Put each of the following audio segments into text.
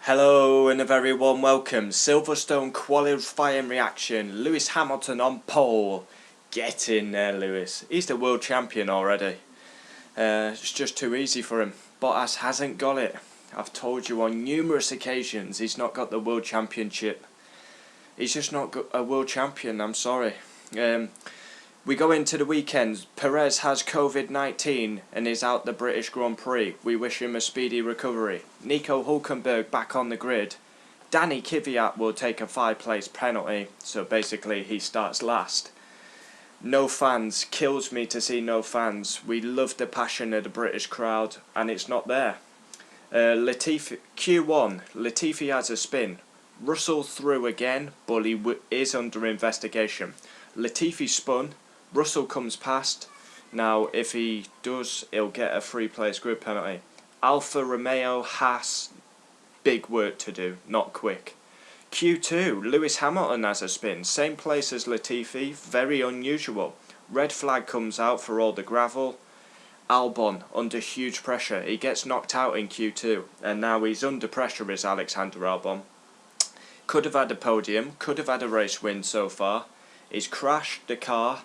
Hello and a very warm welcome. Silverstone qualifying reaction. Lewis Hamilton on pole. Get in there, Lewis. He's the world champion already. It's just too easy for him. Bottas hasn't got it. I've told you on numerous occasions he's not got the world championship. He's just not a world champion, I'm sorry. We go into the weekend. Perez has COVID-19 and is out the British Grand Prix. We wish him a speedy recovery. Nico Hülkenberg back on the grid. Danny Kvyat will take a 5-place penalty, so basically he starts last. No fans. Kills me to see no fans. We love the passion of the British crowd and it's not there. Latifi, Q1. Latifi has a spin. Russell through again, but he is under investigation. Latifi spun. Russell comes past. Now, if he does, he'll get a 3-place grid penalty. Alfa Romeo has big work to do, not quick. Q2, Lewis Hamilton has a spin. Same place as Latifi, very unusual. Red flag comes out for all the gravel. Albon under huge pressure. He gets knocked out in Q2, and now he's under pressure is Alexander Albon. Could have had a podium, could have had a race win so far. He's crashed the car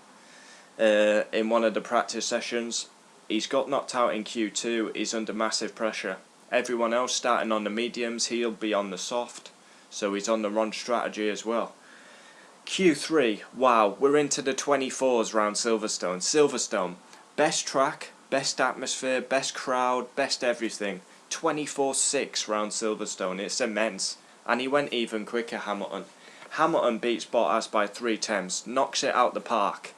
in one of the practice sessions. He's got knocked out in Q2, he's under massive pressure. Everyone else starting on the mediums, he'll be on the soft, so he's on the wrong strategy as well. Q3, wow, we're into the 24s round Silverstone. Silverstone, best track, best atmosphere, best crowd, best everything. 24-6 round Silverstone, it's immense. And he went even quicker, Hamilton. Hamilton beats Bottas by 3/10, knocks it out the park.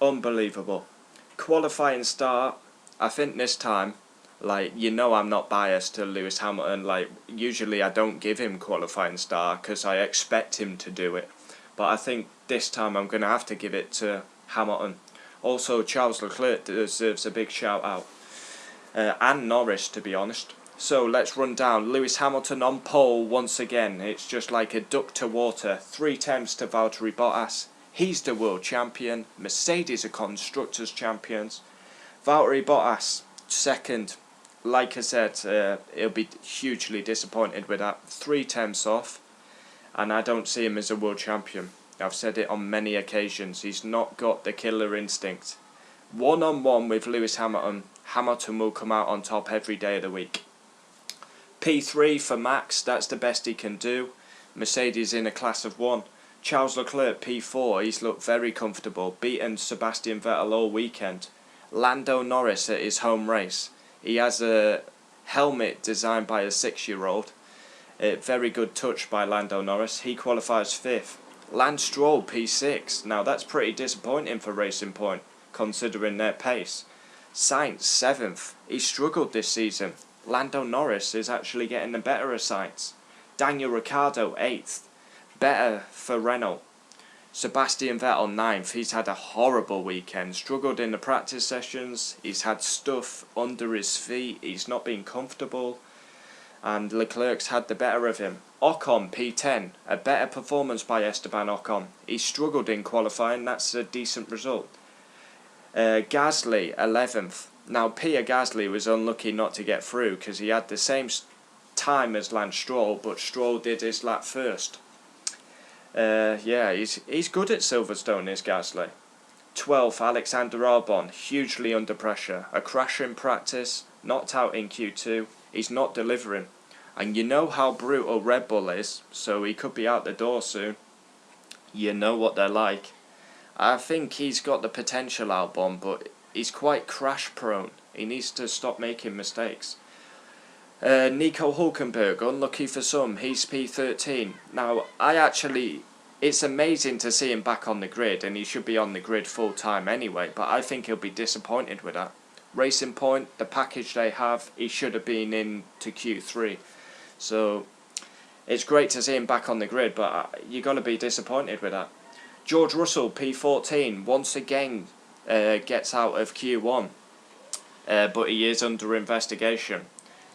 Unbelievable. Qualifying start, I think this time, I'm not biased to Lewis Hamilton. Usually I don't give him qualifying start because I expect him to do it. But I think this time I'm going to have to give it to Hamilton. Also, Charles Leclerc deserves a big shout out. And Norris, to be honest. So let's run down. Lewis Hamilton on pole once again. It's just like a duck to water. 3/10 to Valtteri Bottas. He's the world champion. Mercedes are constructors champions. Valtteri Bottas second. Like I said, he'll be hugely disappointed with that. 3/10 off, and I don't see him as a world champion. I've said it on many occasions. He's not got the killer instinct. 1-on-1 with Lewis Hamilton. Hamilton will come out on top every day of the week. P3 for Max, that's the best he can do. Mercedes in a class of 1. Charles Leclerc P4, he's looked very comfortable, beaten Sebastian Vettel all weekend. Lando Norris at his home race. He has a helmet designed by a 6-year-old. Very good touch by Lando Norris. He qualifies 5th. Lance Stroll P6. Now that's pretty disappointing for Racing Point, considering their pace. Sainz 7th. He struggled this season. Lando Norris is actually getting the better of Sainz. Daniel Ricciardo 8th. Better for Renault. Sebastian Vettel 9th. He's had a horrible weekend. Struggled in the practice sessions. He's had stuff under his feet. He's not been comfortable. And Leclerc's had the better of him. Ocon P10. A better performance by Esteban Ocon. He struggled in qualifying. That's a decent result. Gasly 11th. Now Pierre Gasly was unlucky not to get through because he had the same time as Lance Stroll, but Stroll did his lap first. He's good at Silverstone, is Gasly. 12th, Alexander Albon, hugely under pressure. A crash in practice, knocked out in Q2. He's not delivering. And you know how brutal Red Bull is, so he could be out the door soon. You know what they're like. I think he's got the potential, Albon, but he's quite crash prone. He needs to stop making mistakes. Nico Hülkenberg, unlucky for some, he's P13. Now, it's amazing to see him back on the grid, and he should be on the grid full time anyway, but I think he'll be disappointed with that. Racing Point, the package they have, he should have been in to Q3. So, it's great to see him back on the grid, but you've got to be disappointed with that. George Russell, P14, once again gets out of Q1, but he is under investigation.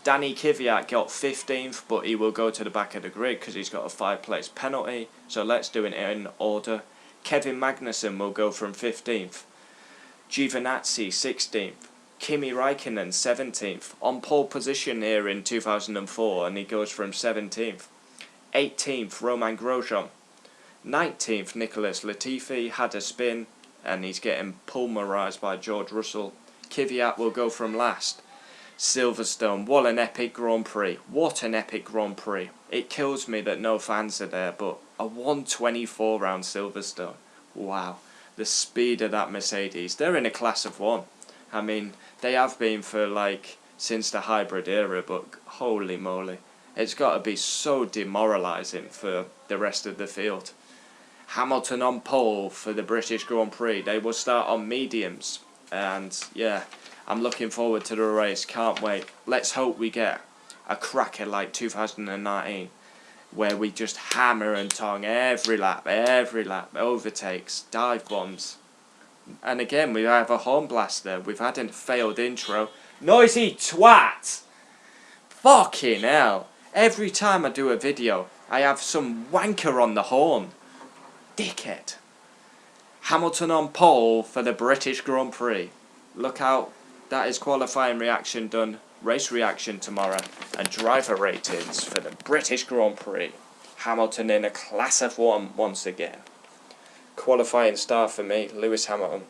Danny Kvyat got 15th, but he will go to the back of the grid because he's got a 5-place penalty. So let's do it in order. Kevin Magnussen will go from 15th. Giovinazzi 16th. Kimi Räikkönen 17th, on pole position here in 2004, and he goes from 17th. 18th, Romain Grosjean. 19th, Nicholas Latifi had a spin, and he's getting pulverised by George Russell. Kvyat will go from last. Silverstone, what an epic Grand Prix. What an epic Grand Prix. It kills me that no fans are there, but a 124 round Silverstone. Wow. The speed of that Mercedes. They're in a class of one. I mean, they have been for like since the hybrid era, but holy moly. It's got to be so demoralising for the rest of the field. Hamilton on pole for the British Grand Prix. They will start on mediums. And yeah, I'm looking forward to the race. Can't wait. Let's hope we get a cracker like 2019. Where we just hammer and tong every lap, overtakes, dive bombs. And again, we have a horn blaster. We've had a failed intro. Noisy twat! Fucking hell. Every time I do a video, I have some wanker on the horn. Dickhead. Hamilton on pole for the British Grand Prix. Look out. That is qualifying reaction done. Race reaction tomorrow. And driver ratings for the British Grand Prix. Hamilton in a class of one once again. Qualifying star for me, Lewis Hamilton.